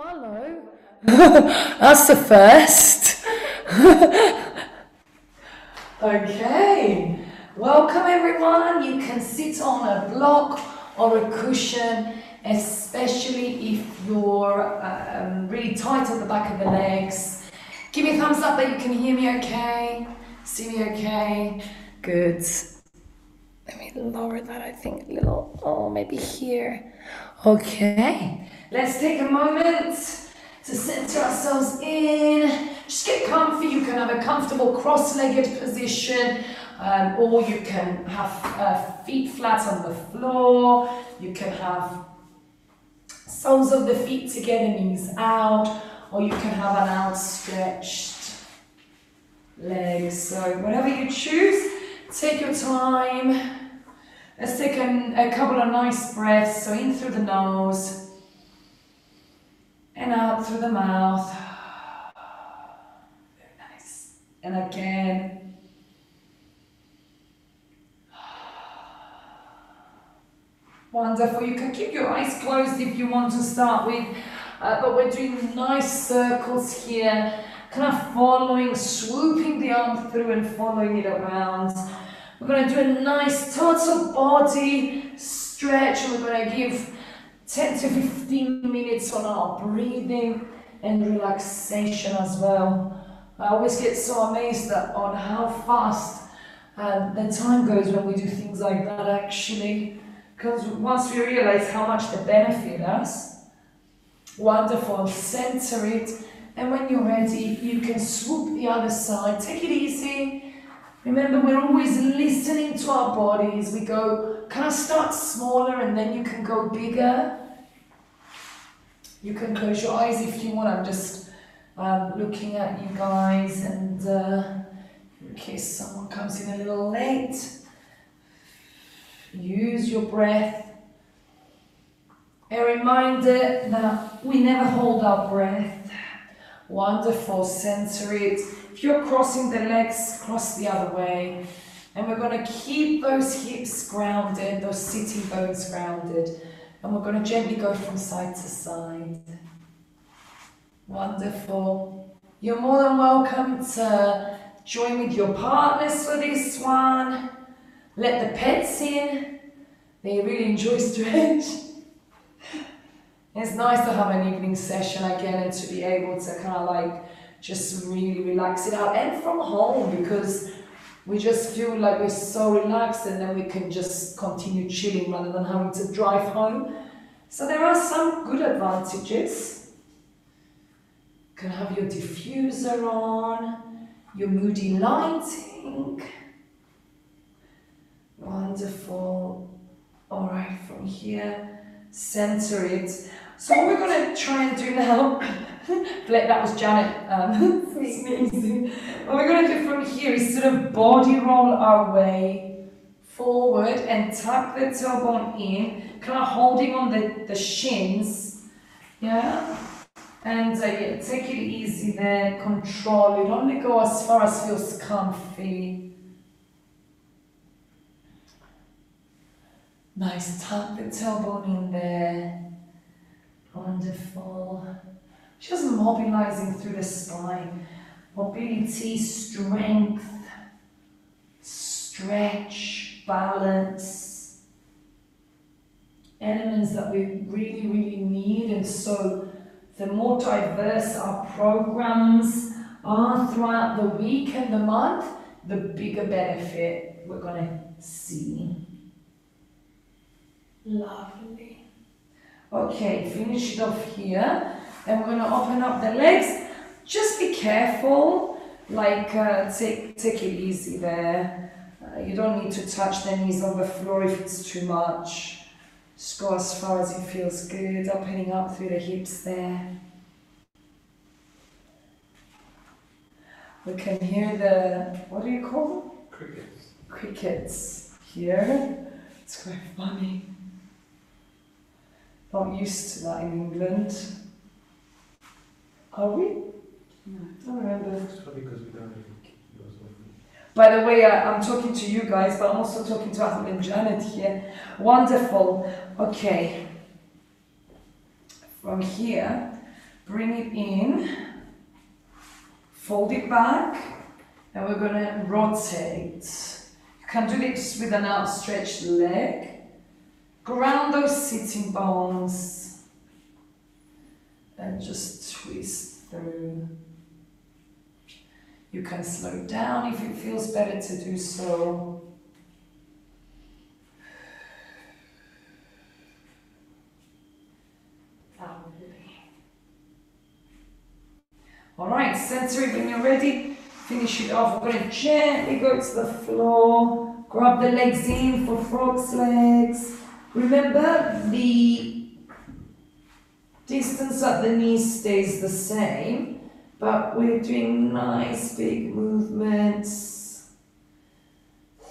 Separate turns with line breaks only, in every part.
Hello. That's the first. Okay. Welcome everyone. You can sit on a block or a cushion, especially if you're really tight at the back of the legs. Give me a thumbs up that you can hear me okay, see me okay. Good. Let me lower that, I think, a little, oh, maybe here. Okay, let's take a moment to center ourselves in. Just get comfy. You can have a comfortable cross-legged position, or you can have feet flat on the floor. You can have soles of the feet together, knees out, or you can have an outstretched leg. So whatever you choose, take your time. Let's take a couple of nice breaths. So in through the nose and out through the mouth. Very nice. And again. Wonderful. You can keep your eyes closed if you want to start with, but we're doing nice circles here, kind of following, swooping the arm through and following it around. We're going to do a nice total body stretch, and we're going to give 10 to 15 minutes on our breathing and relaxation as well. I always get so amazed on how fast the time goes when we do things like that, actually, because once we realize how much they benefit us. Wonderful. Center it, and when you're ready, you can swoop the other side. Take it easy. Remember, we're always listening to our bodies. We go, kind of start smaller and then you can go bigger. You can close your eyes if you want. I'm just looking at you guys, and in case someone comes in a little late, use your breath. A reminder that we never hold our breath. Wonderful. Center it. If you're crossing the legs, cross the other way. And we're going to keep those hips grounded, those sitting bones grounded. And we're going to gently go from side to side. Wonderful. You're more than welcome to join with your partners for this one. Let the pets in. They really enjoy stretch. It's nice to have an evening session again and to be able to kind of like just really relax it out, and from home, because we just feel like we're so relaxed and then we can just continue chilling rather than having to drive home. So there are some good advantages. You can have your diffuser on, your moody lighting. Wonderful. All right, from here, center it. So what we're going to try and do now, that was Janet sneezing. What we're going to do from here is sort of body roll our way forward and tuck the tailbone in, kind of holding on the shins, yeah? And yeah, take it easy there, control it, only go as far as feels comfy. Nice, tuck the tailbone in there. Wonderful. Just mobilizing through the spine. Mobility, strength, stretch, balance. Elements that we really, really need. And so the more diverse our programs are throughout the week and the month, the bigger benefit we're going to see. Lovely. Okay, finish it off here. Then we're going to open up the legs. Just be careful, like take it easy there. You don't need to touch the knees on the floor if it's too much. Just go as far as it feels good, opening up through the hips there. We can hear the, what do you call them?
Crickets.
Crickets here. It's quite funny. Not used to that in England. Are we?
No.
I don't remember.
It's probably because we don't really keep yours with me.
By the way, I'm talking to you guys, but I'm also talking to Ahmed and Janet here. Wonderful. Okay. From here, Bring it in, fold it back, and we're going to rotate. You can do this with an outstretched leg. Ground those sitting bones and just twist through. You can slow down if it feels better to do so. Alright, center it when you're ready. Finish it off. We're going to gently go to the floor. Grab the legs in for frog's legs. Remember, the distance at the knees stays the same, but we're doing nice big movements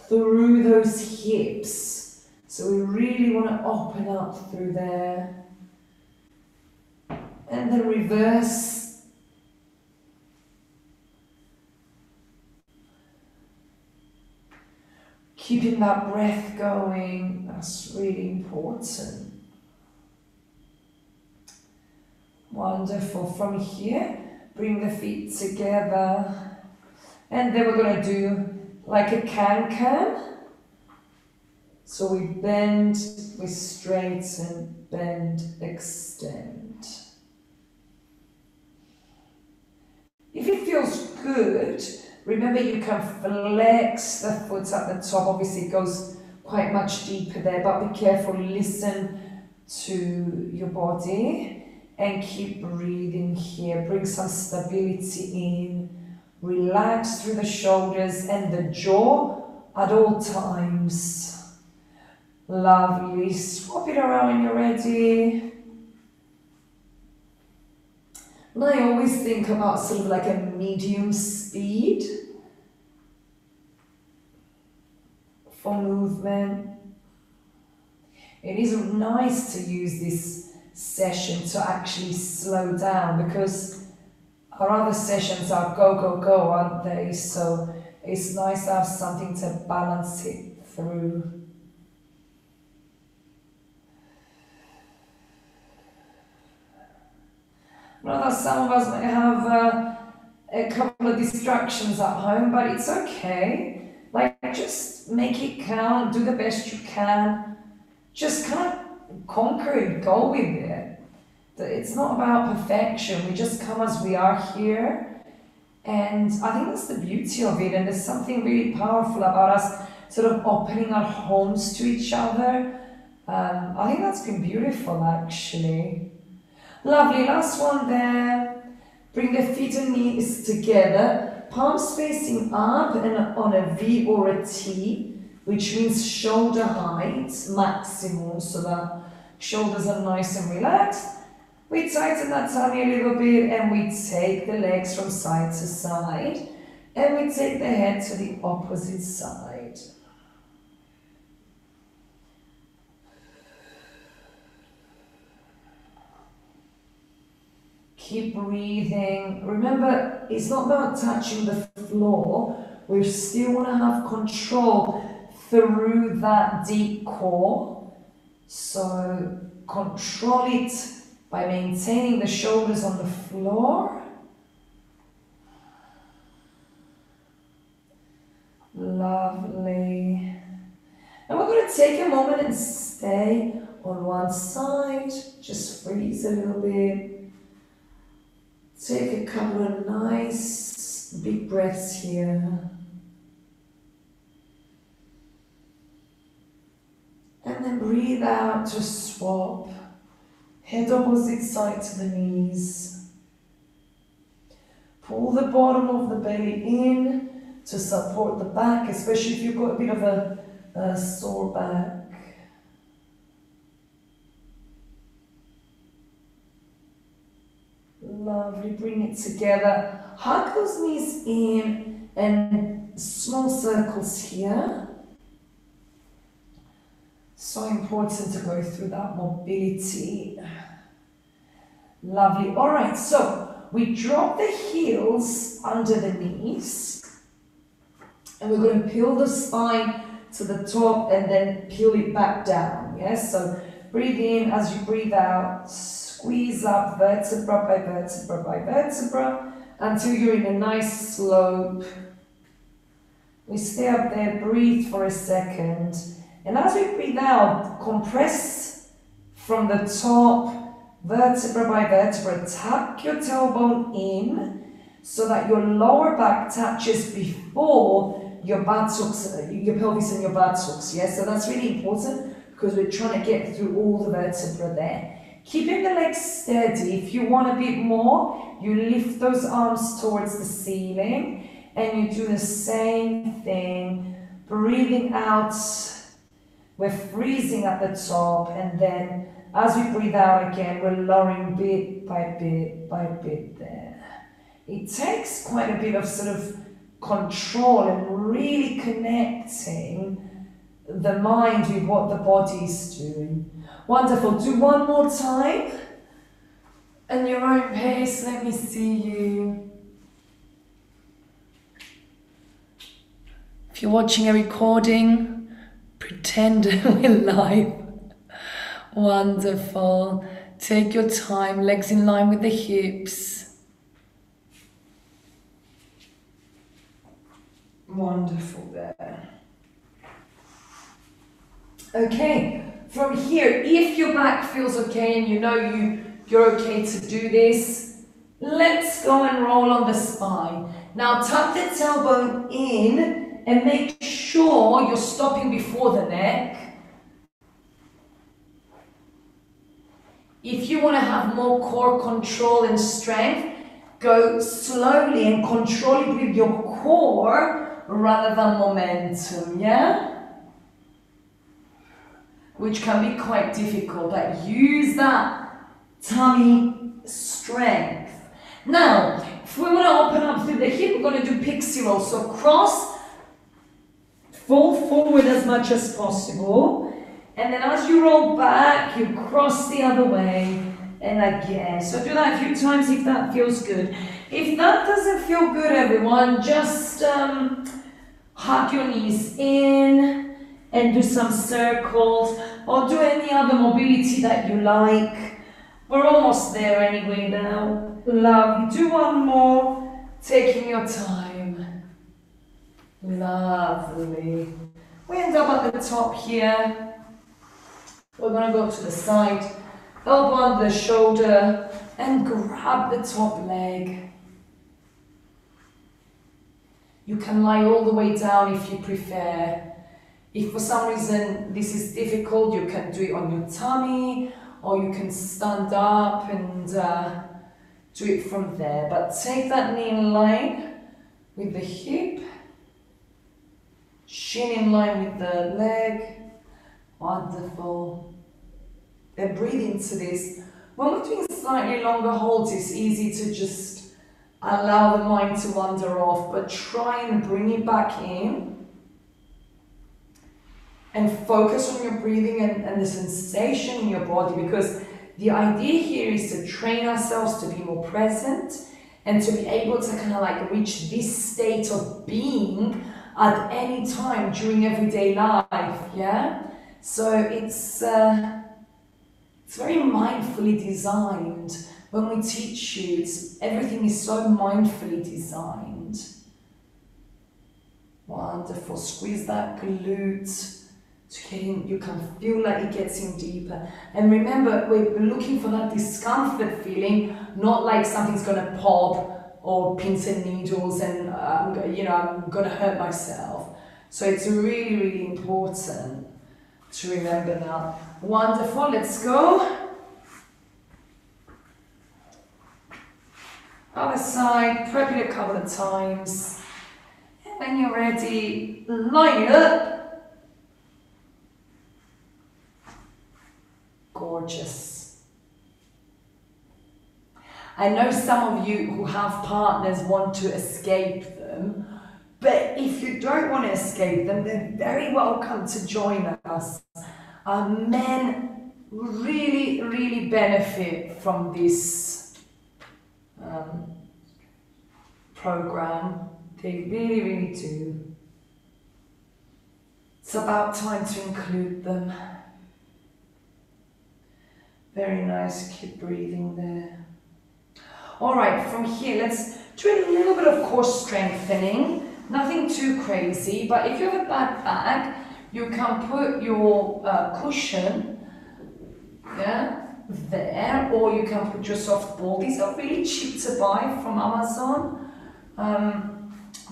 through those hips. So we really want to open up through there. And then reverse. Keeping that breath going, that's really important. Wonderful. From here, bring the feet together. And then we're going to do like a can-can. So we bend, we straighten, bend, extend. If it feels good, remember you can flex the foot at the top. Obviously it goes quite much deeper there, but be careful, listen to your body and keep breathing here. Bring some stability in, relax through the shoulders and the jaw at all times. Lovely. Swap it around when you're ready. And I always think about sort of like a medium speed for movement. It is nice to use this session to actually slow down because our other sessions are go, go, go, aren't they? So it's nice to have something to balance it through. I know that some of us might have a couple of distractions at home, but it's okay. Like, just make it count, do the best you can. Just kind of conquer it, go with it. It's not about perfection, we just come as we are here. And I think that's the beauty of it, and there's something really powerful about us sort of opening our homes to each other. I think that's been beautiful, actually. Lovely, last one there. Bring the feet and knees together, palms facing up and on a V or a T, which means shoulder height maximum, so that shoulders are nice and relaxed. We tighten that tummy a little bit and we take the legs from side to side and we take the head to the opposite side. Keep breathing. Remember, it's not about touching the floor. We still want to have control through that deep core. So control it by maintaining the shoulders on the floor. Lovely. And we're going to take a moment and stay on one side. Just freeze a little bit. Take a couple of nice big breaths here. And then breathe out to swap. Head opposite side to the knees. Pull the bottom of the belly in to support the back, especially if you've got a bit of a sore back. Lovely, bring it together. Hug those knees in and small circles here. So important to go through that mobility. Lovely. All right, so we drop the heels under the knees and we're going to peel the spine to the top and then peel it back down. Yes, so breathe in as you breathe out. squeeze up vertebra by vertebra by vertebra until you're in a nice slope. We stay up there, breathe for a second. And as we breathe out, compress from the top, vertebra by vertebra. Tuck your tailbone in so that your lower back touches before your buttocks, your pelvis and your buttocks. Yeah, so that's really important because we're trying to get through all the vertebra there. Keeping the legs steady. If you want a bit more, you lift those arms towards the ceiling. And you do the same thing, breathing out, we're freezing at the top, and then as we breathe out again, we're lowering bit by bit by bit there. It takes quite a bit of sort of control and really connecting the mind with what the body is doing. Wonderful, do one more time, and your own pace, let me see you. If you're watching a recording, pretend we're live. Wonderful. Take your time, legs in line with the hips. Wonderful there. Okay, from here, if your back feels okay and you know you're okay to do this, let's go and roll on the spine. Now tuck the tailbone in and make sure you're stopping before the neck. If you want to have more core control and strength, go slowly and control it with your core rather than momentum, yeah? Which can be quite difficult, but use that tummy strength. Now, if we want to open up through the hip, we're going to do pixie roll. So cross, fold forward as much as possible, and then as you roll back, you cross the other way, and again. So do that a few times if that feels good. If that doesn't feel good, everyone, just hug your knees in and do some circles, or do any other mobility that you like. We're almost there anyway now. Lovely. Do one more, taking your time. Lovely. We end up at the top here. We're going to go to the side, elbow under the shoulder, and grab the top leg. You can lie all the way down if you prefer. If for some reason this is difficult, you can do it on your tummy, or you can stand up and do it from there. But take that knee in line with the hip. Shin in line with the leg. Wonderful. Then breathe into this. When we're doing slightly longer holds, it's easy to just allow the mind to wander off, but try and bring it back in and focus on your breathing and the sensation in your body, because the idea here is to train ourselves to be more present and to be able to kind of like reach this state of being at any time during everyday life, yeah? So it's very mindfully designed. When we teach you, everything is so mindfully designed. Wonderful. Squeeze that glute to get in. You can feel like it gets in deeper. And remember, we're looking for that discomfort feeling, not like something's going to pop or pins and needles and I'm going to hurt myself. So it's really, really important to remember now. Wonderful, let's go. Other side, prep it a couple of times. And when you're ready, line it up. Gorgeous. I know some of you who have partners want to escape them, but if you don't want to escape them, they're very welcome to join us. Men really, really benefit from this program. They really, really do. It's about time to include them. Very nice, keep breathing there. All right, from here, let's do a little bit of core strengthening. Nothing too crazy, but if you have a bad back, you can put your cushion, yeah, there, or you can put your soft ball. These are really cheap to buy from Amazon.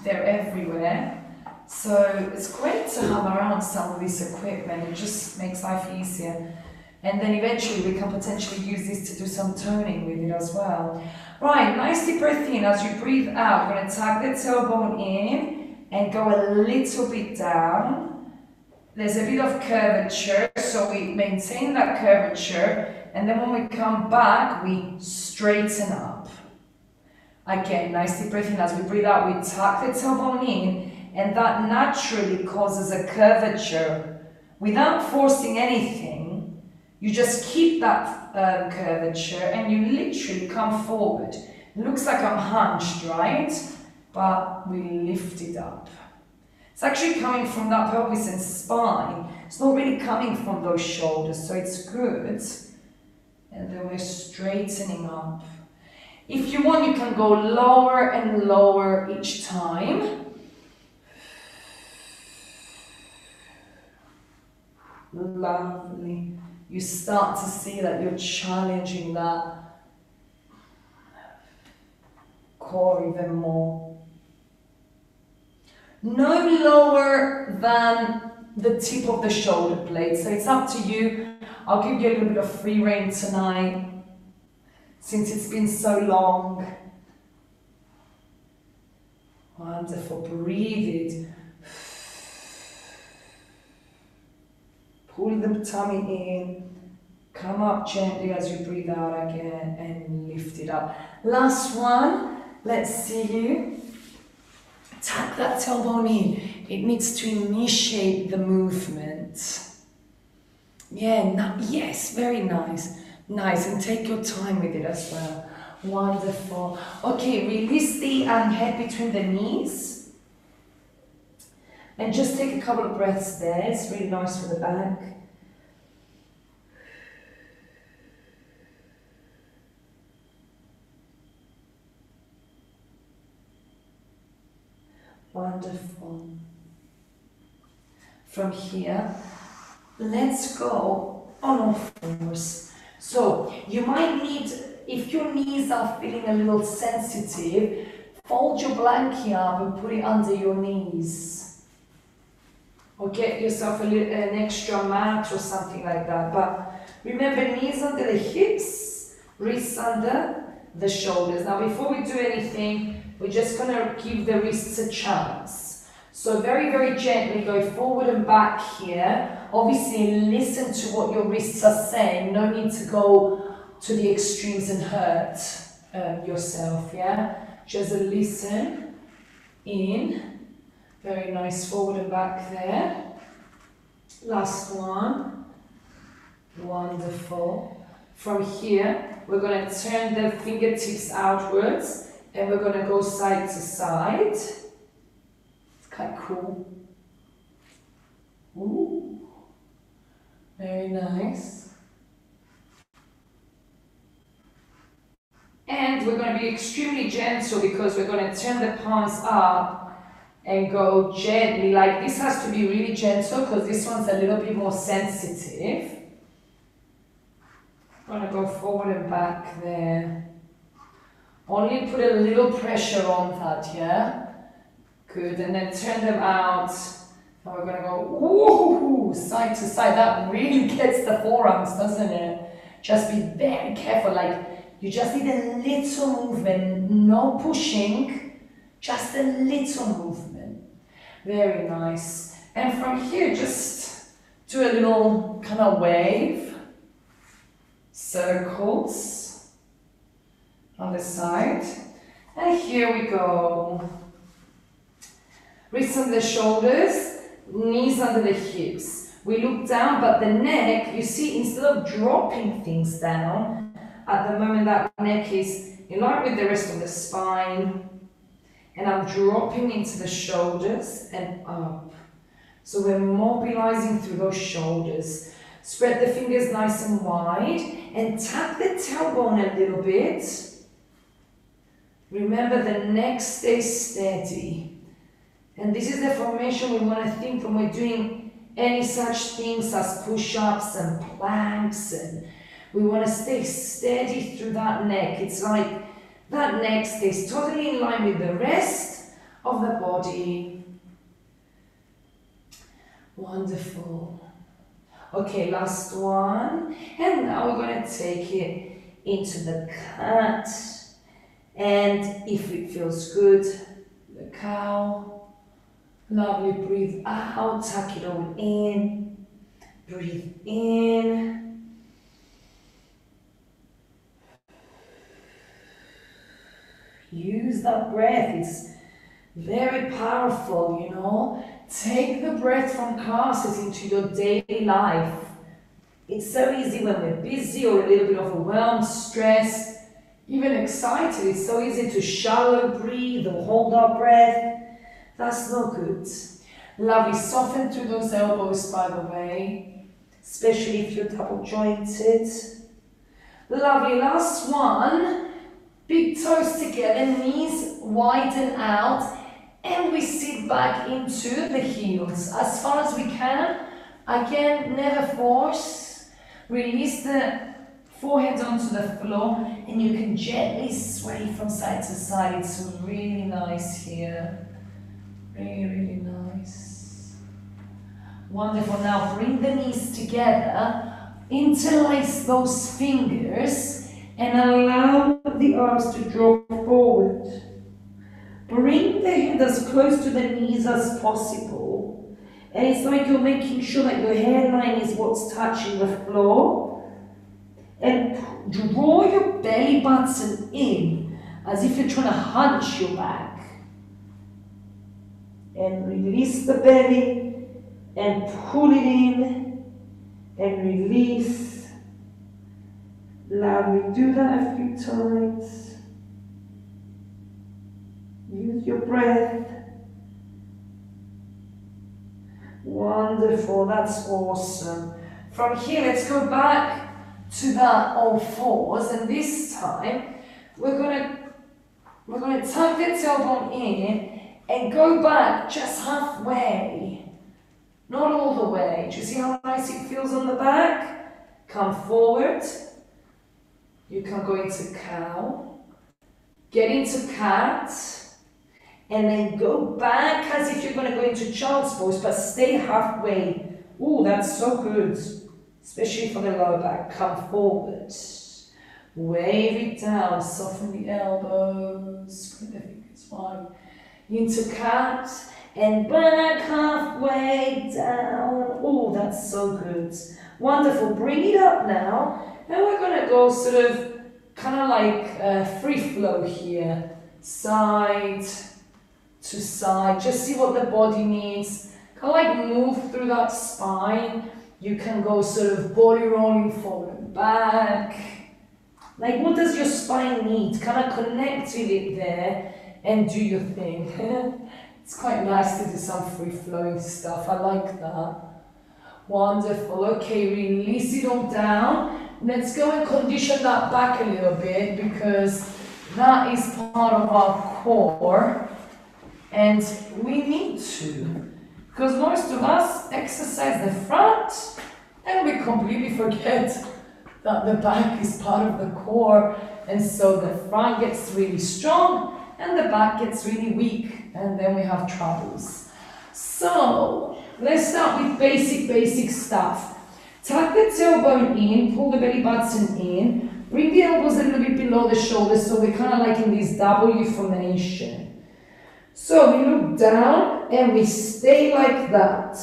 They're everywhere. So it's great to have around some of this equipment. It just makes life easier. And then eventually we can potentially use this to do some toning with it as well. Right, nice deep breath in. As you breathe out, we're going to tuck the tailbone in and go a little bit down. There's a bit of curvature, so we maintain that curvature. And then when we come back, we straighten up. Again, nice deep breath in. As we breathe out, we tuck the tailbone in, and that naturally causes a curvature. Without forcing anything, you just keep that curvature and you literally come forward. It looks like I'm hunched, right? But we lift it up. It's actually coming from that pelvis and spine. It's not really coming from those shoulders, so it's good. And then we're straightening up. If you want, you can go lower and lower each time. Lovely. You start to see that you're challenging that core even more. No lower than the tip of the shoulder blade, so it's up to you. I'll give you a little bit of free rein tonight, since it's been so long. Wonderful, breathe it. Pull the tummy in, come up gently as you breathe out again, and lift it up. Last one, let's see you. Tuck that tailbone in. It needs to initiate the movement. Yeah, yes, very nice. Nice, and take your time with it as well. Wonderful. Okay, release the head between the knees. And just take a couple of breaths there. It's really nice for the back. Wonderful. From here, let's go on all fours. So you might need, if your knees are feeling a little sensitive, fold your blanket up and put it under your knees. Or get yourself an extra mat or something like that. But remember, knees under the hips, wrists under the shoulders. Now before we do anything, we're just going to give the wrists a chance. So very, very gently go forward and back here. Obviously listen to what your wrists are saying. No need to go to the extremes and hurt yourself, yeah? Just listen in. Very nice, forward and back there. Last one. Wonderful. From here, we're going to turn the fingertips outwards and we're going to go side to side. It's quite cool. Ooh. Very nice. And we're going to be extremely gentle because we're going to turn the palms up and go gently. Like this has to be really gentle because this one's a little bit more sensitive. I'm going to go forward and back there. Only put a little pressure on that, yeah? Good, and then turn them out. And we're going to go side to side. That really gets the forearms, doesn't it? Just be very careful. Like you just need a little movement, no pushing, just a little movement. Very nice. And from here, just do a little kind of wave. Circles on the side. And here we go. Wrists under the shoulders, knees under the hips. We look down, but the neck, you see, instead of dropping things down, at the moment that neck is in line with the rest of the spine. And I'm dropping into the shoulders and up. So we're mobilizing through those shoulders. Spread the fingers nice and wide and tap the tailbone a little bit. Remember, the neck stays steady. And this is the formation we want to think when we're doing any such things as push-ups and planks, and we want to stay steady through that neck. It's like that neck stays totally in line with the rest of the body. Wonderful. Okay, last one. And now we're going to take it into the cat. And if it feels good, the cow. Lovely, breathe out, tuck it all in. Breathe in. Use that breath, it's very powerful, you know. Take the breath from classes into your daily life. It's so easy when we're busy or a little bit overwhelmed, stressed, even excited. It's so easy to shallow breathe or hold our breath. That's no good. Lovely, soften through those elbows, by the way, especially if you're double jointed. Lovely, last one. Big toes together, knees widen out, and we sit back into the heels as far as we can. Again, never force. Release the forehead onto the floor, and you can gently sway from side to side. It's really nice here. Really, really nice. Wonderful. Now bring the knees together, interlace those fingers, and allow the arms to drop forward. Bring the head as close to the knees as possible. And it's like you're making sure that your hairline is what's touching the floor. And draw your belly button in as if you're trying to hunch your back. And release the belly and pull it in and release. Lovely, do that a few times. Use your breath. Wonderful, that's awesome. From here, let's go back to that all fours, and this time we're gonna tuck the tailbone in and go back just halfway, not all the way. Do you see how nice it feels on the back? Come forward. You can go into cow, get into cat, and then go back as if you're going to go into child's pose, but stay halfway. Ooh, that's so good, especially for the lower back. Come forward, wave it down, soften the elbows, spread the fingers wide. Into cat and back halfway down. Oh, that's so good. Wonderful. Bring it up now. And we're going to go sort of kind of like free flow here. Side to side. Just see what the body needs. Kind of like move through that spine. You can go sort of body rolling forward and back. Like, what does your spine need? Kind of connect with it there. And do your thing. It's quite nice to do some free-flowing stuff. I like that. Wonderful. Okay, release it all down. Let's go and condition that back a little bit, because that is part of our core. And we need to. Because most of us exercise the front and we completely forget that the back is part of the core. And so the front gets really strong and the back gets really weak, and then we have troubles. So let's start with basic stuff. Tuck the tailbone in, pull the belly button in, bring the elbows a little bit below the shoulders, so we're kind of like in this W formation. So we look down and we stay like that.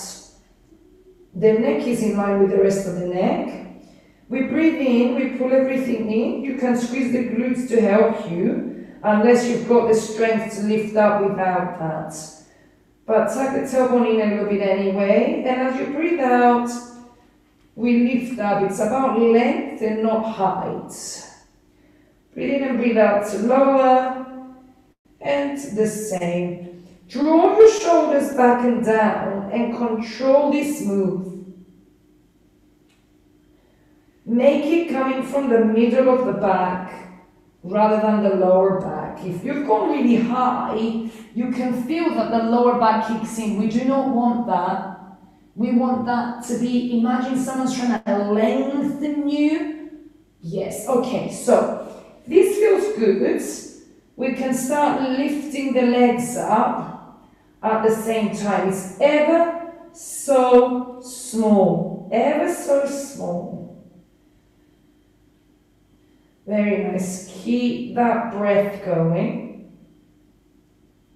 The neck is in line with the rest of the neck. We breathe in, we pull everything in. You can squeeze the glutes to help you, unless you've got the strength to lift up without that. But tuck the tailbone in a little bit anyway, and as you breathe out, we lift up. It's about length and not height. Breathe in and breathe out to lower, and the same. Draw your shoulders back and down and control this move. Make it coming from the middle of the back rather than the lower back. If you've gone really high, you can feel that the lower back kicks in. We do not want that. We want that to be, imagine someone's trying to lengthen you. Yes, okay, so this feels good. We can start lifting the legs up at the same time. It's ever so small, ever so small. Very nice. Keep that breath going.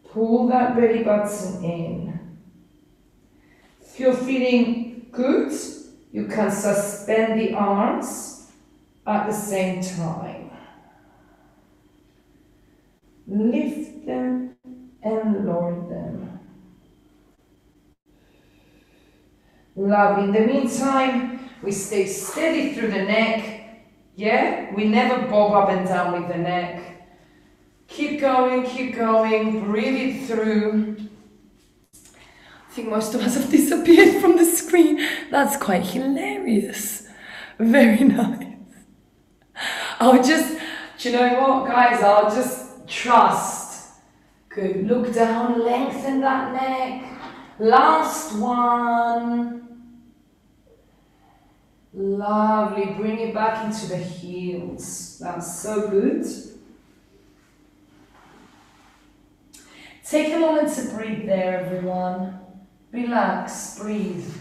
Pull that belly button in. If you're feeling good, you can suspend the arms at the same time. Lift them and lower them. Love. In the meantime, we stay steady through the neck. Yeah, we never bob up and down with the neck. Keep going, breathe it through. I think most of us have disappeared from the screen. That's quite hilarious. Very nice. Do you know what, guys? I'll just trust. Good, look down, lengthen that neck. Last one. Lovely, bring it back into the heels. That's so good. Take a moment to breathe there, everyone. Relax, breathe.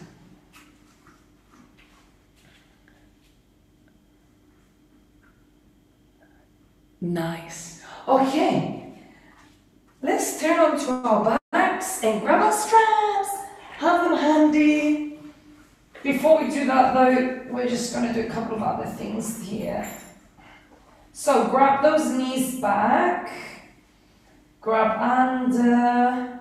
Nice. Okay, let's turn onto our backs and grab our straps. Have them handy. Before we do that though, we're just going to do a couple of other things here. So grab those knees back, grab under,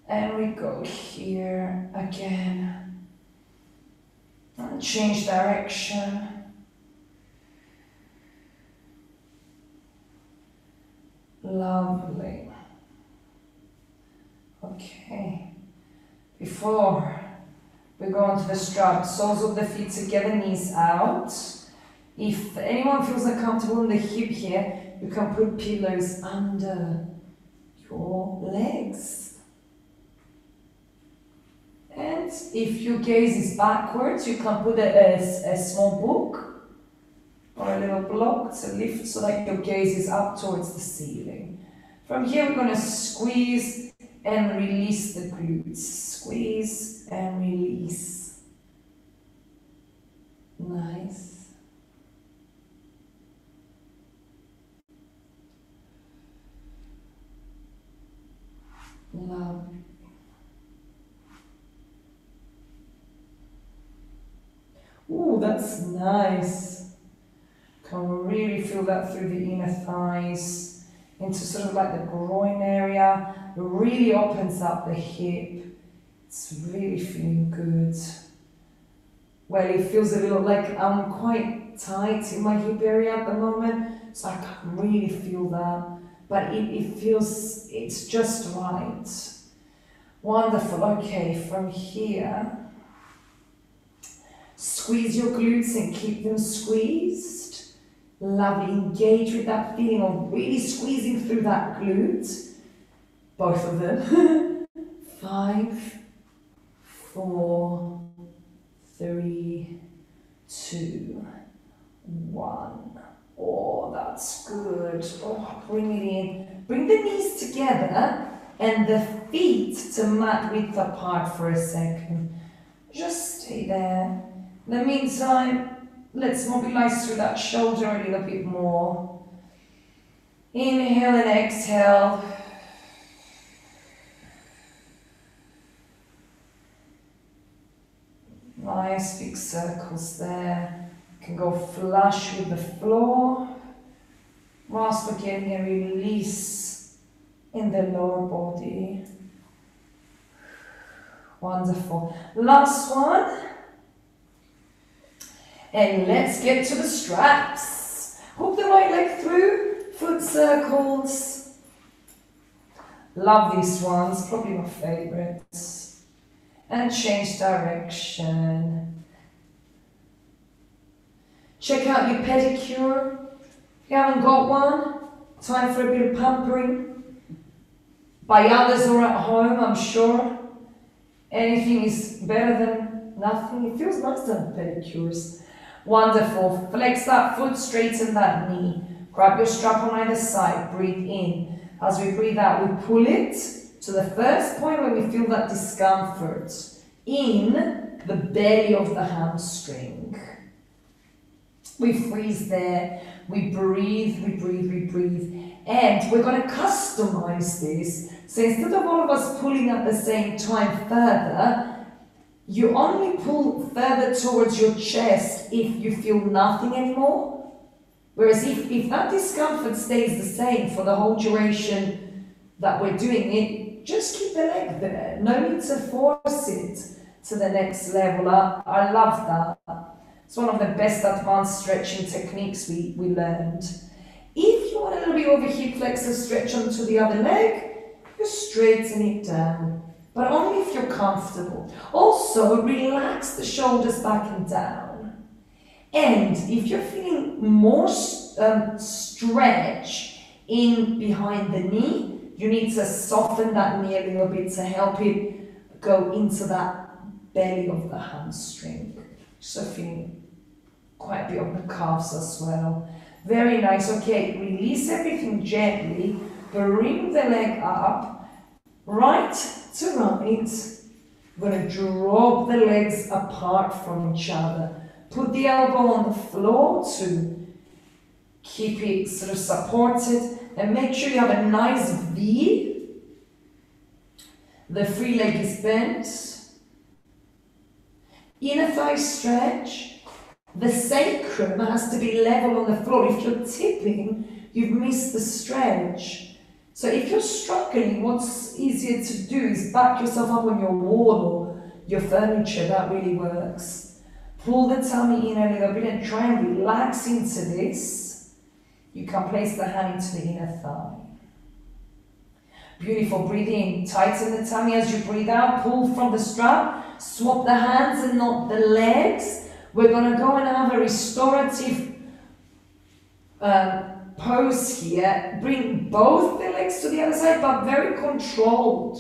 and we go here again. And change direction. Lovely. Okay. Before we go onto the strap, soles of the feet together, knees out. If anyone feels uncomfortable in the hip here, you can put pillows under your legs. And if your gaze is backwards, you can put a small book or a little block to lift so that your gaze is up towards the ceiling. From here, we're going to squeeze and release the glutes. Squeeze and release. Nice. Love. Ooh, that's nice. Can really feel that through the inner thighs, into sort of like the groin area. It really opens up the hip. It's really feeling good. Well, it feels a little like I'm quite tight in my hip area at the moment, so I can really feel that. But it feels, it's just right. Wonderful. Okay, from here, squeeze your glutes and keep them squeezed. Lovely. Engage with that feeling of really squeezing through that glute. Both of them. 5, 4, 3, 2, 1. Oh, that's good. Oh, bring it in. Bring the knees together and the feet to mat width apart for a second. Just stay there. In the meantime, let's mobilize through that shoulder a little bit more. Inhale and exhale. Nice big circles there. You can go flush with the floor whilst we're getting a release in the lower body. Wonderful. Last one. And let's get to the straps. Hook the right leg through, foot circles. Love these ones, probably my favorites. And change direction. Check out your pedicure. If you haven't got one, time for a bit of pampering. By others or at home, I'm sure. Anything is better than nothing. It feels nice to have pedicures. Wonderful. Flex that foot, straighten that knee. Grab your strap on either side. Breathe in. As we breathe out, we pull it to the first point where we feel that discomfort in the belly of the hamstring. We freeze there. We breathe, we breathe, we breathe. And we're going to customize this. So instead of all of us pulling at the same time further, you only pull further towards your chest if you feel nothing anymore. Whereas if that discomfort stays the same for the whole duration that we're doing it, just keep the leg there. No need to force it to the next level. I love that. It's one of the best advanced stretching techniques we learned. If you want a little bit of a hip flexor stretch onto the other leg, just straighten it down, but only if you're comfortable. Also, relax the shoulders back and down. And if you're feeling more stretch in behind the knee, you need to soften that knee a little bit to help it go into that belly of the hamstring. So feeling quite a bit of the calves as well. Very nice. Okay, release everything gently. Bring the leg up, right to right. We're going to drop the legs apart from each other. Put the elbow on the floor to keep it sort of supported. And make sure you have a nice V. The free leg is bent. Inner thigh stretch. The sacrum has to be level on the floor. If you're tipping, you've missed the stretch. So if you're struggling, what's easier to do is back yourself up on your wall or your furniture. That really works. Pull the tummy in a little bit and try and relax into this. You can place the hand into the inner thigh. Beautiful. Breathe in. Tighten the tummy as you breathe out. Pull from the strap. Swap the hands and not the legs. We're going to go and have a restorative pose here. Bring both the legs to the other side, but very controlled.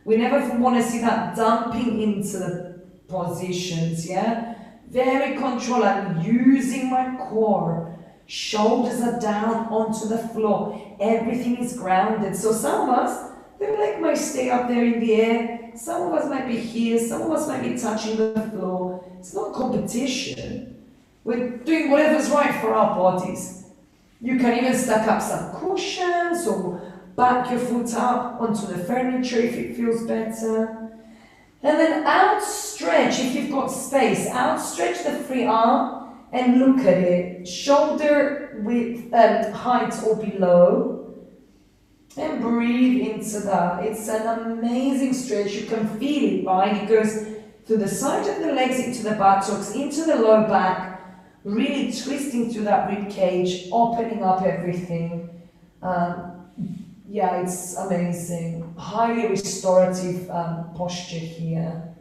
We never want to see that dumping into the positions, yeah? Very controlled. I'm using my core. Shoulders are down onto the floor. Everything is grounded. So some of us, the leg might stay up there in the air. Some of us might be here. Some of us might be touching the floor. It's not competition. We're doing whatever's right for our bodies. You can even stack up some cushions or back your foot up onto the furniture if it feels better. And then outstretch if you've got space. Outstretch the free arm and look at it. Shoulder width height or below. And breathe into that. It's an amazing stretch. You can feel it, right? It goes through the side of the legs into the buttocks, into the low back, really twisting through that rib cage, opening up everything. Yeah, it's amazing. Highly restorative posture here.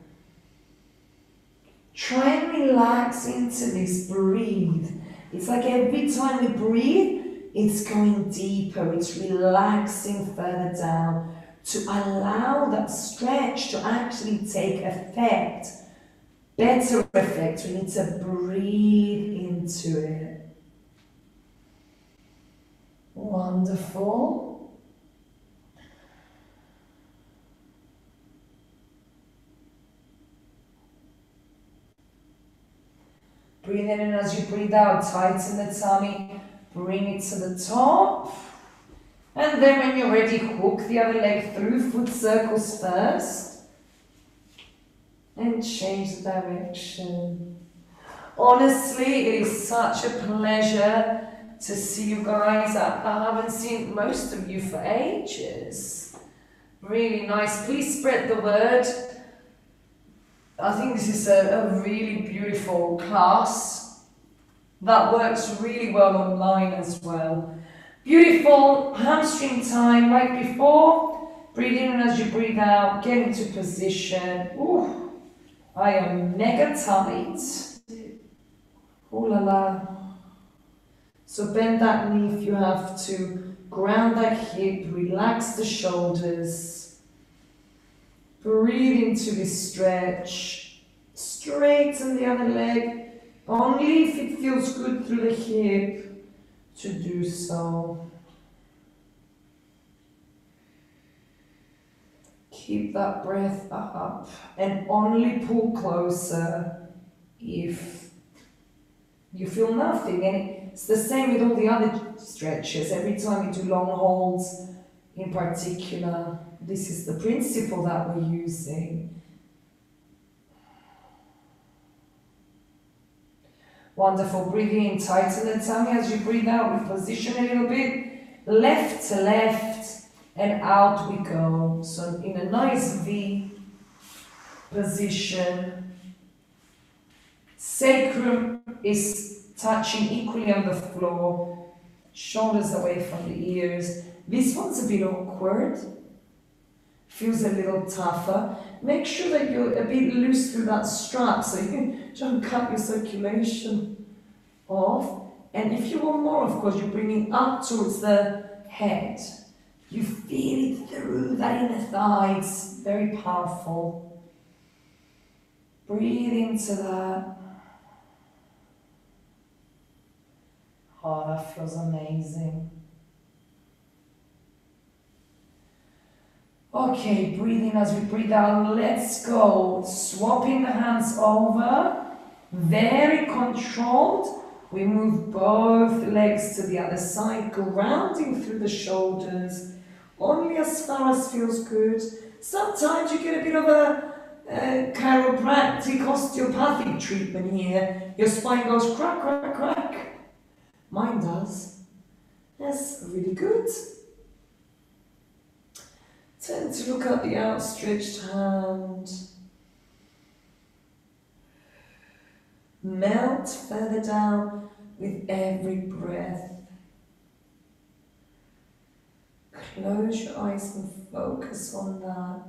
Try and relax into this. Breathe. It's like every time we breathe, it's going deeper. It's relaxing further down to allow that stretch to actually take effect. Better effect. We need to breathe into it. Wonderful. Breathe in and as you breathe out, tighten the tummy, bring it to the top. And then when you're ready, hook the other leg through, foot circles first. And change the direction. Honestly, it is such a pleasure to see you guys. I haven't seen most of you for ages. Really nice. Please spread the word. I think this is a really beautiful class that works really well online as well. Beautiful hamstring time right before. Breathe in and as you breathe out, get into position. Ooh, I am mega tight. Ooh la la. So bend that knee if you have to, ground that hip, relax the shoulders. Breathe into this stretch. Straighten the other leg, only if it feels good through the hip to do so. Keep that breath up and only pull closer if you feel nothing. And it's the same with all the other stretches. Every time you do long holds in particular, this is the principle that we're using. Wonderful. Breathing in, tighten the tummy as you breathe out. We position a little bit, left to left, and out we go. So in a nice V position. Sacrum is touching equally on the floor, shoulders away from the ears. This one's a bit awkward, feels a little tougher. Make sure that you're a bit loose through that strap so you don't cut your circulation off. And if you want more, of course, you're bringing up towards the head. You feel it through that inner thigh. It's very powerful. Breathe into that. Oh, that feels amazing. Okay, breathe in as we breathe out. Let's go. Swapping the hands over. Very controlled. We move both legs to the other side, grounding through the shoulders, only as far as feels good. Sometimes you get a bit of a chiropractic osteopathic treatment here. Your spine goes crack, crack, crack. Mine does. That's really good. Tend to look at the outstretched hand. Melt further down with every breath. Close your eyes and focus on that.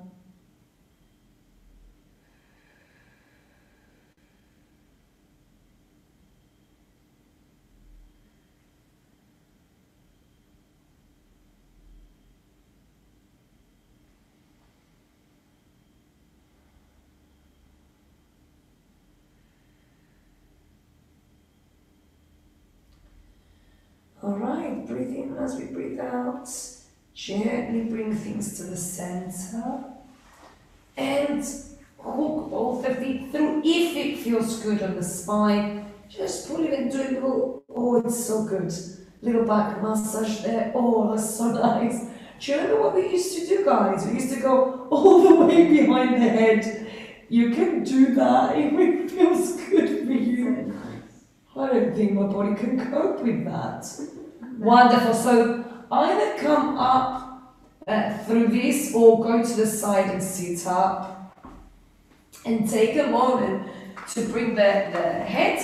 Alright, breathe in as we breathe out. Gently bring things to the center. And hook both the feet through if it feels good on the spine. Just pull it and do a little, oh, it's so good. Little back massage there. Oh, that's so nice. Do you remember what we used to do, guys? We used to go all the way behind the head. You can do that if it feels good for you. I don't think my body can cope with that. Wonderful. So either come up through this or go to the side and sit up. And take a moment to bring the head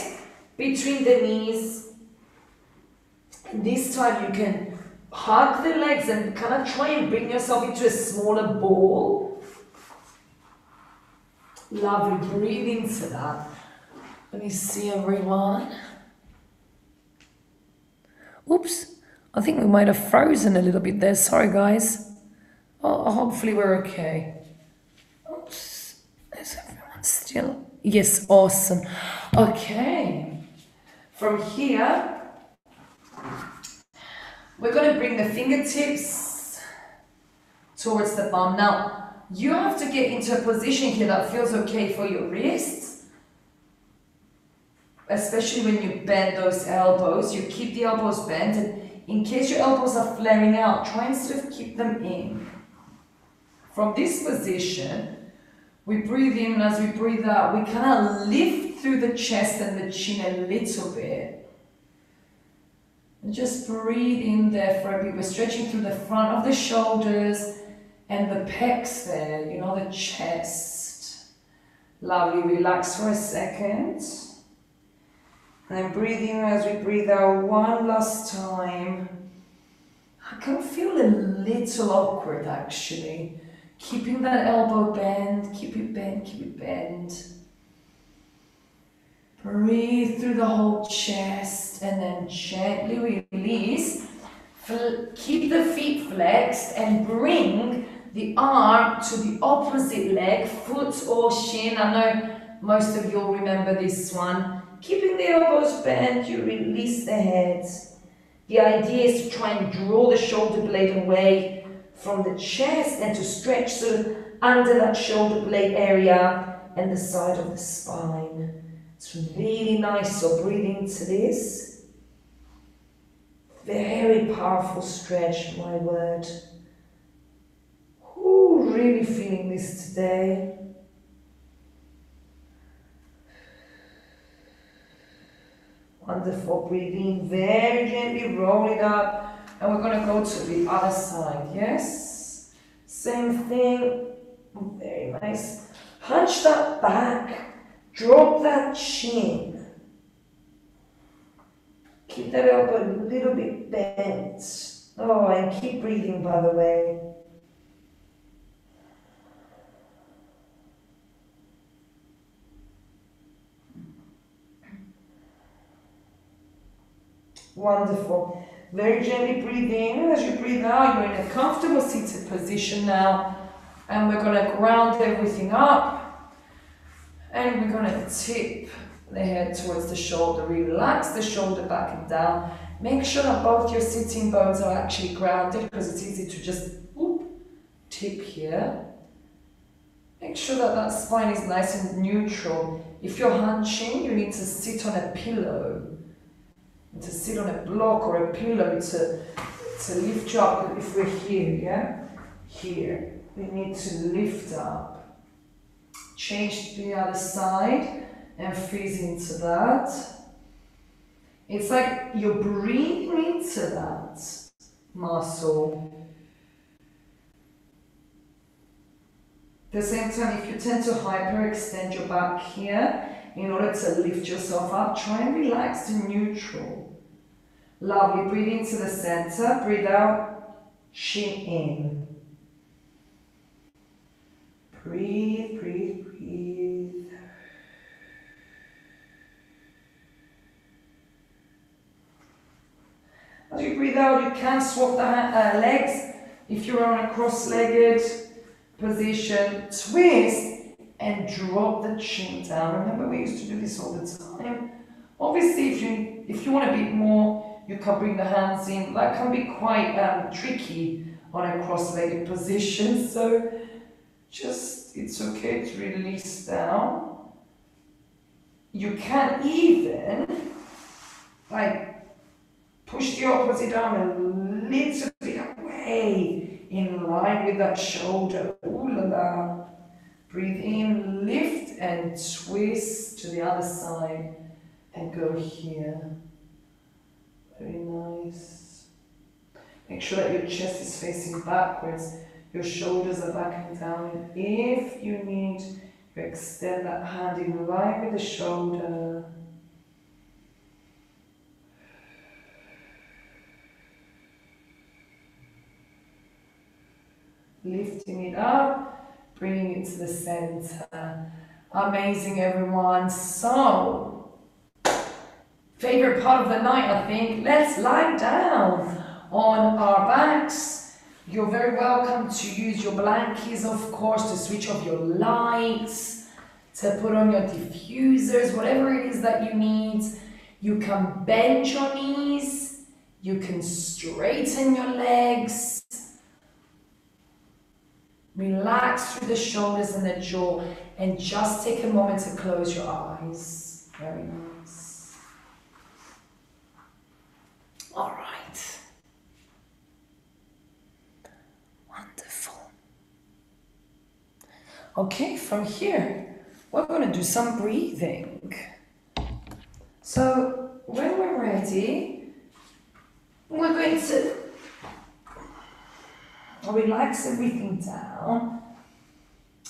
between the knees. And this time you can hug the legs and kind of try and bring yourself into a smaller ball. Lovely. Breathe into that. Let me see everyone. Oops, I think we might have frozen a little bit there. Sorry, guys. Oh, hopefully we're okay. Oops, is everyone still? Yes, awesome. Okay, from here, we're going to bring the fingertips towards the palm. Now, you have to get into a position here that feels okay for your wrists. Especially when you bend those elbows, you keep the elbows bent, and in case your elbows are flaring out, try and sort of keep them in. From this position, we breathe in, and as we breathe out, we kind of lift through the chest and the chin a little bit. And just breathe in there for a bit. We're stretching through the front of the shoulders and the pecs there, you know, the chest. Lovely, relax for a second. And then breathe in as we breathe out one last time. I can feel a little awkward actually. Keeping that elbow bent, keep it bent, keep it bent. Breathe through the whole chest and then gently release. Keep the feet flexed and bring the arm to the opposite leg, foot or shin. I know most of you will remember this one. Keeping the elbows bent, you release the head. The idea is to try and draw the shoulder blade away from the chest and to stretch sort of under that shoulder blade area and the side of the spine. It's really nice, so breathe into this. Very powerful stretch, my word. Ooh, really feeling this today. Wonderful, breathe in, very gently roll it up, and we're going to go to the other side, yes? Same thing, very nice. Hunch that back, drop that chin. Keep that elbow a little bit bent. Oh, and keep breathing, by the way. Wonderful. Very gently breathe in, and as you breathe out, you're in a comfortable seated position now. And we're going to ground everything up. And we're going to tip the head towards the shoulder. Relax the shoulder back and down. Make sure that both your sitting bones are actually grounded, because it's easy to just tip here. Make sure that that spine is nice and neutral. If you're hunching, you need to sit on a pillow. To sit on a block or a pillow to lift you up. If we're here, yeah? Here. We need to lift up. Change to the other side and freeze into that. It's like you're breathing into that muscle. At the same time, if you tend to hyperextend your back here, in order to lift yourself up, try and relax to neutral. Lovely, breathe into the center, breathe out, chin in. Breathe, breathe, breathe. As you breathe out, you can swap the legs. If you're on a cross-legged position, twist and drop the chin down. Remember, we used to do this all the time. Obviously, if you want a bit more, you can bring the hands in. That can be quite tricky on a cross-legged position. So it's okay to release down. You can even push the opposite arm a little bit away in line with that shoulder. Ooh la la. Breathe in, lift and twist to the other side and go here. Very nice. Make sure that your chest is facing backwards. Your shoulders are back and down. If you need, you extend that hand in line with the shoulder. Lifting it up, bringing it to the center. Amazing, everyone. So, favorite part of the night, I think. Let's lie down on our backs. You're very welcome to use your blankies, of course, to switch off your lights, to put on your diffusers, whatever it is that you need. You can bend your knees. You can straighten your legs. Relax through the shoulders and the jaw, and just take a moment to close your eyes. Very nice. All right. Wonderful. Okay, from here, we're going to do some breathing. So, when we're ready, we're going to relax everything down.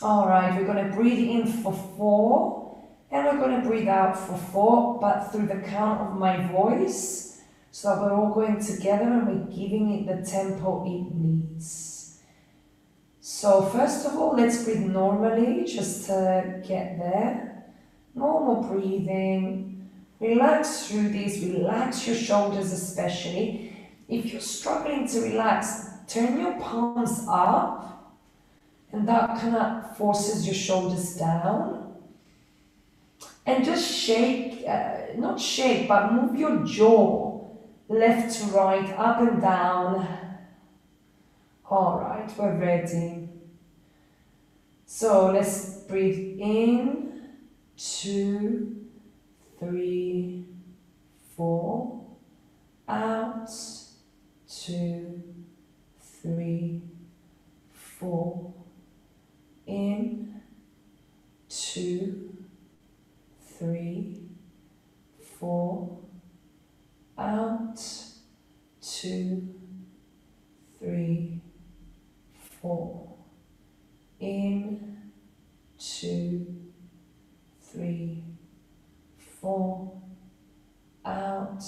All right, we're going to breathe in for 4, and we're going to breathe out for 4, but through the count of my voice, so that we're all going together and we're giving it the tempo it needs. So first of all, let's breathe normally, just to get there. Normal breathing. Relax through these, relax your shoulders especially. If you're struggling to relax, turn your palms up and that kind of forces your shoulders down. And just shake, not shake, but move your jaw left to right, up and down. All right, we're ready. So let's breathe in, 2, 3, 4, out, 2, 3, 4, in, 2, 3, 4, out, 2, 3, 4, in, 2, 3, 4, out,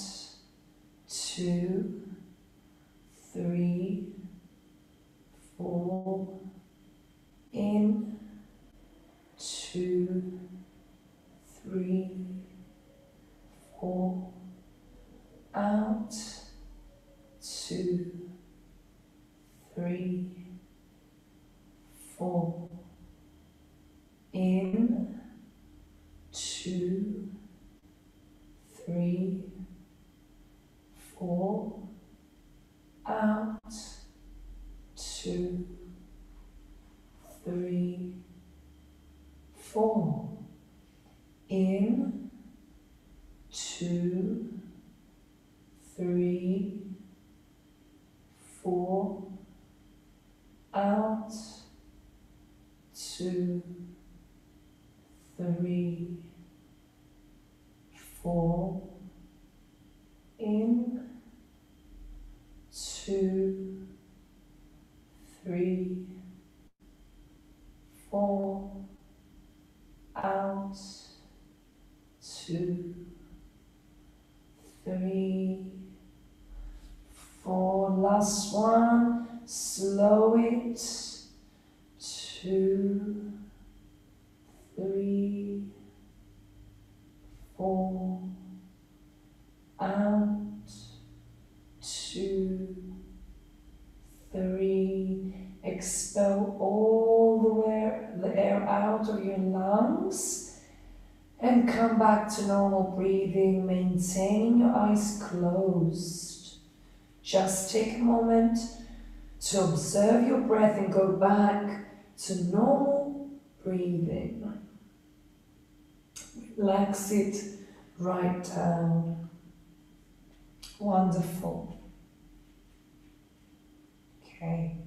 2, 3, 4, in, 2, 3, 4, out, 2, 3, 4, in, 2, 3, 4, out, 2, 3, 4, in, 2, 3, 4, out, 2, 3, 4, in, 2, 3, 4, out, 2, 3, 4, last one, slow it, 2, 3, 4, out, 2, 3, expel all the air out of your lungs and come back to normal breathing, maintaining your eyes closed. Just take a moment to observe your breath and go back to normal breathing. Relax it right down. Wonderful. Okay.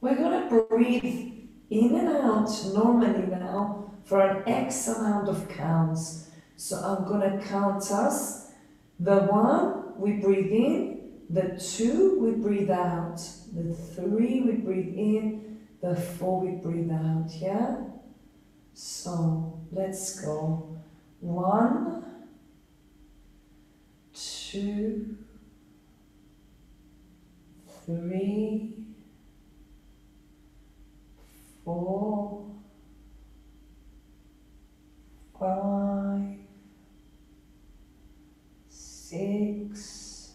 We're going to breathe in and out normally now for an X amount of counts. So I'm going to count us. The 1, we breathe in. The 2, we breathe out. The 3, we breathe in. The 4, we breathe out. Yeah? So let's go. 1, 2, 3, 4, 5, 6,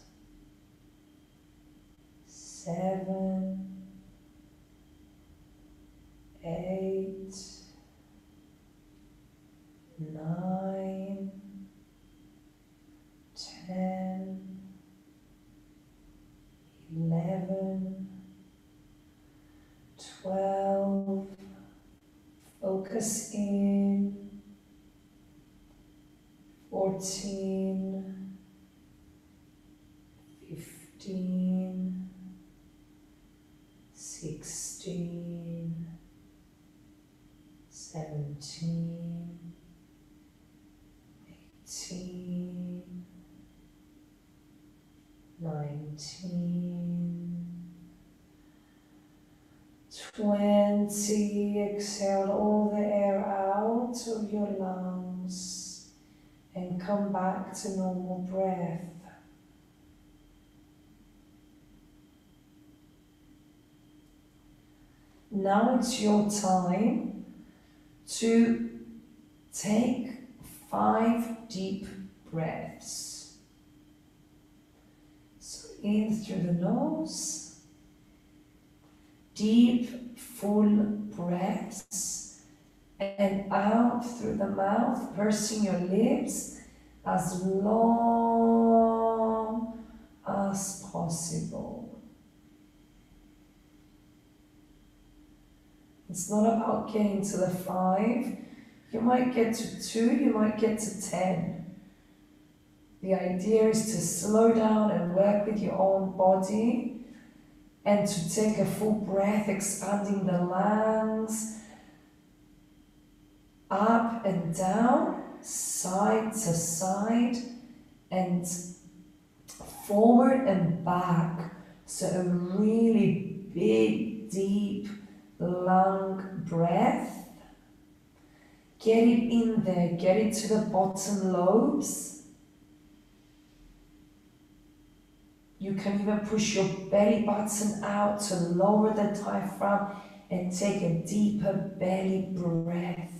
7, 8, 9, 10, 11, 12, focus in, 14, 15, 16, 17, 18, 19, 20. Exhale all the air out of your lungs and come back to normal breath. Now it's your time to Take 5 deep breaths. So in through the nose, deep, full breaths, and out through the mouth, pursing your lips as long as possible. It's not about getting to the 5. You might get to 2, you might get to 10. The idea is to slow down and work with your own body and to take a full breath, expanding the lungs, up and down, side to side, and forward and back. So a really big, deep lung breath. Get it in there, get it to the bottom lobes. You can even push your belly button out to lower the diaphragm and take a deeper belly breath.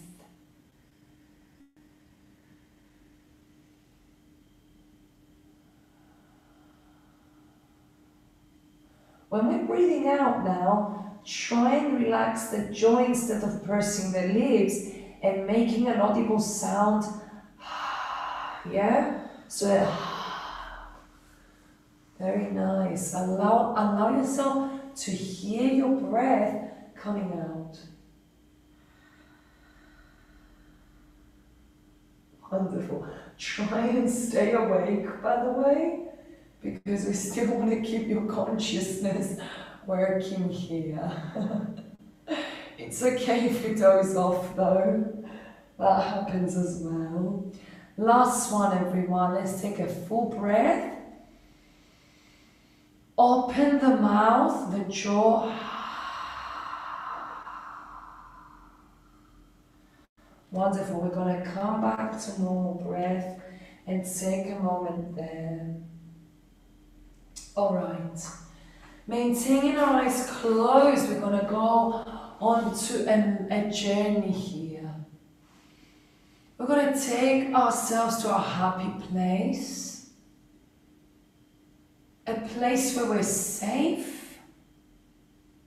When we're breathing out now, try and relax the jaw instead of pursing the lips and making an audible sound. Yeah? So very nice. Allow yourself to hear your breath coming out. Wonderful. Try and stay awake, by the way, because we still want to keep your consciousness working here. It's okay if you doze off though. That happens as well. Last one, everyone. Let's take a full breath. Open the mouth, the jaw. Wonderful. We're going to come back to normal breath and take a moment there. All right. Maintaining our eyes closed, we're going to go on to a journey here. We're going to take ourselves to a happy place. A place where we're safe,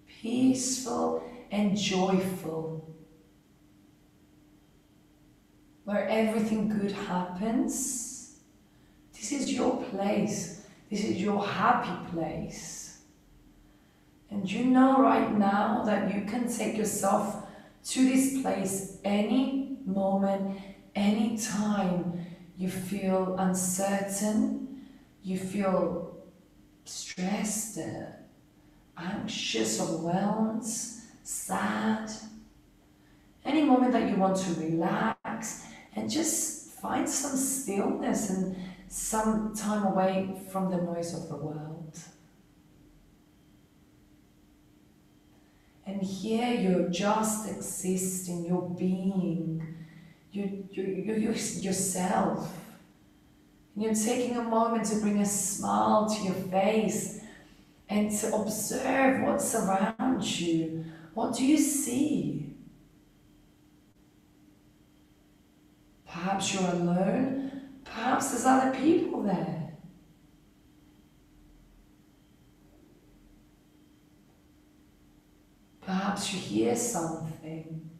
peaceful, and joyful. Where everything good happens. This is your place. This is your happy place. And you know right now that you can take yourself to this place any moment, any time you feel uncertain, you feel stressed, anxious, overwhelmed, sad. Any moment that you want to relax and just find some stillness and some time away from the noise of the world. And here you're just existing, you're being, you're yourself. And you're taking a moment to bring a smile to your face and to observe what's around you. What do you see? Perhaps you're alone, perhaps there's other people there. Perhaps you hear something.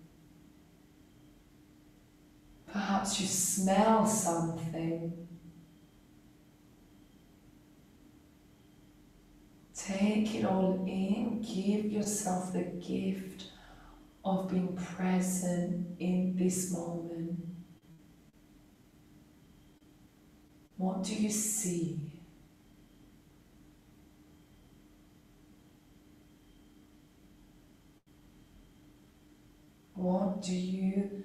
Perhaps you smell something. Take it all in, give yourself the gift of being present in this moment. What do you see? What do you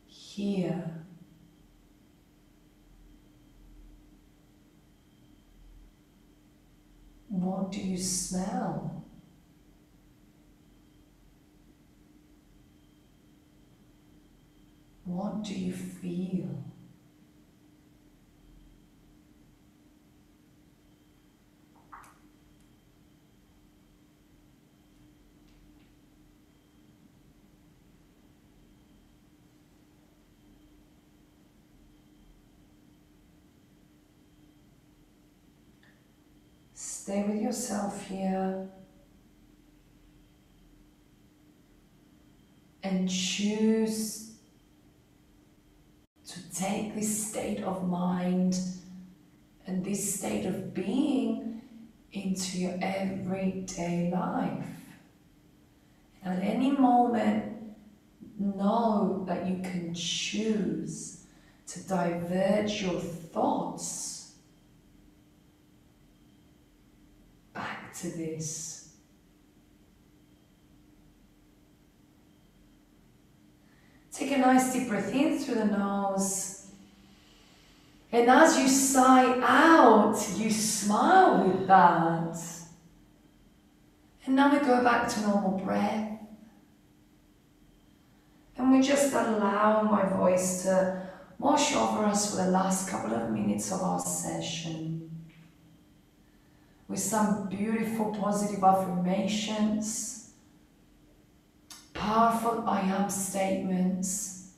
hear? What do you smell? What do you feel? Stay with yourself here and choose to take this state of mind and this state of being into your everyday life. At any moment, know that you can choose to diverge your thoughts back to this. Take a nice deep breath in through the nose. And as you sigh out, you smile with that. And now we go back to normal breath. And we just allow my voice to wash over us for the last couple of minutes of our session. With some beautiful positive affirmations, powerful I am statements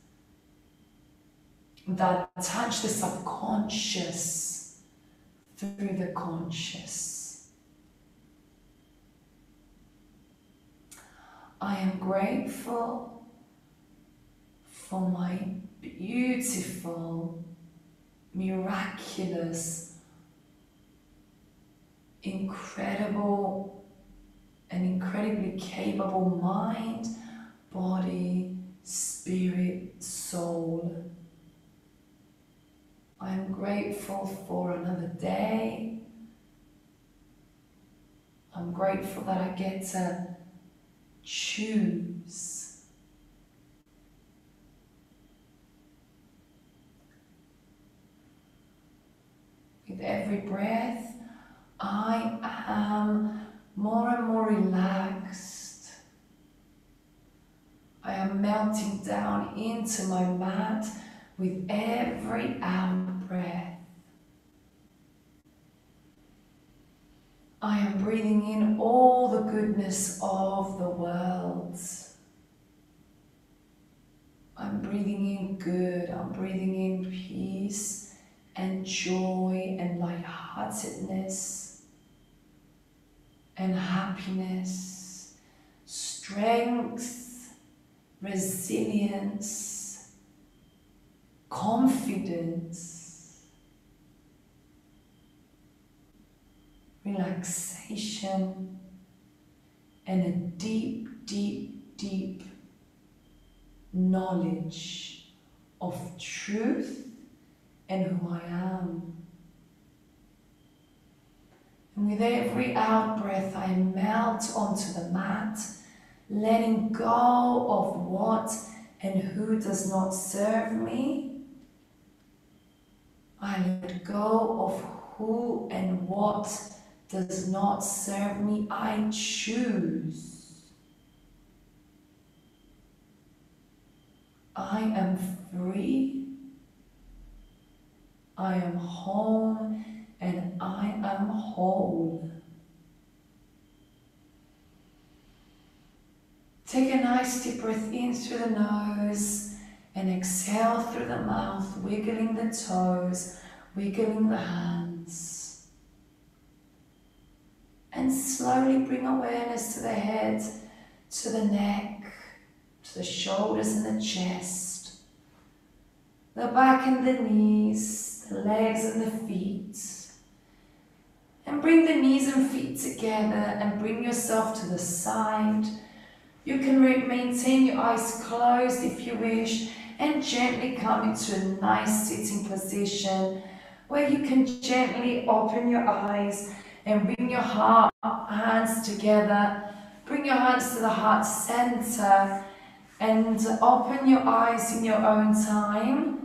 that touch the subconscious through the conscious. I am grateful for my beautiful, miraculous, incredible, and incredibly capable mind, body, spirit, soul. I am grateful for another day. I'm grateful that I get to choose. With every breath, I am more and more relaxed. I am melting down into my mat with every out breath. I am breathing in all the goodness of the world. I'm breathing in good, I'm breathing in peace and joy and lightheartedness and happiness, strength, resilience, confidence, relaxation, and a deep, deep, deep knowledge of truth and who I am. And with every out breath, I melt onto the mat, letting go of what and who does not serve me. I let go of who and what does not serve me. I choose. I am free. I am home and I am whole. Take a nice deep breath in through the nose and exhale through the mouth, wiggling the toes, wiggling the hands. And slowly bring awareness to the head, to the neck, to the shoulders and the chest, the back and the knees, the legs and the feet. And bring the knees and feet together and bring yourself to the side. You can maintain your eyes closed if you wish and gently come into a nice sitting position where you can gently open your eyes and bring your hands together. Bring your hands to the heart center and open your eyes in your own time.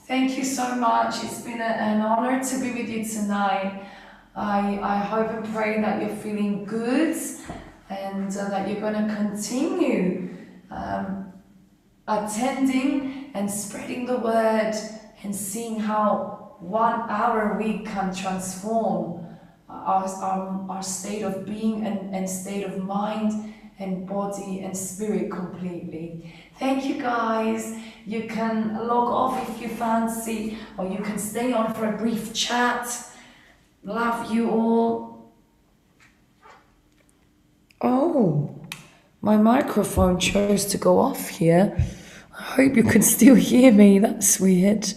Thank you so much. It's been an honor to be with you tonight. I hope and pray that you're feeling good and that you're going to continue attending and spreading the word and seeing how 1 hour a week can transform our state of being and state of mind and body and spirit completely. Thank you guys. You can log off if you fancy, or you can stay on for a brief chat. Love you all. Oh, my microphone chose to go off here. I hope you can still hear me. That's weird.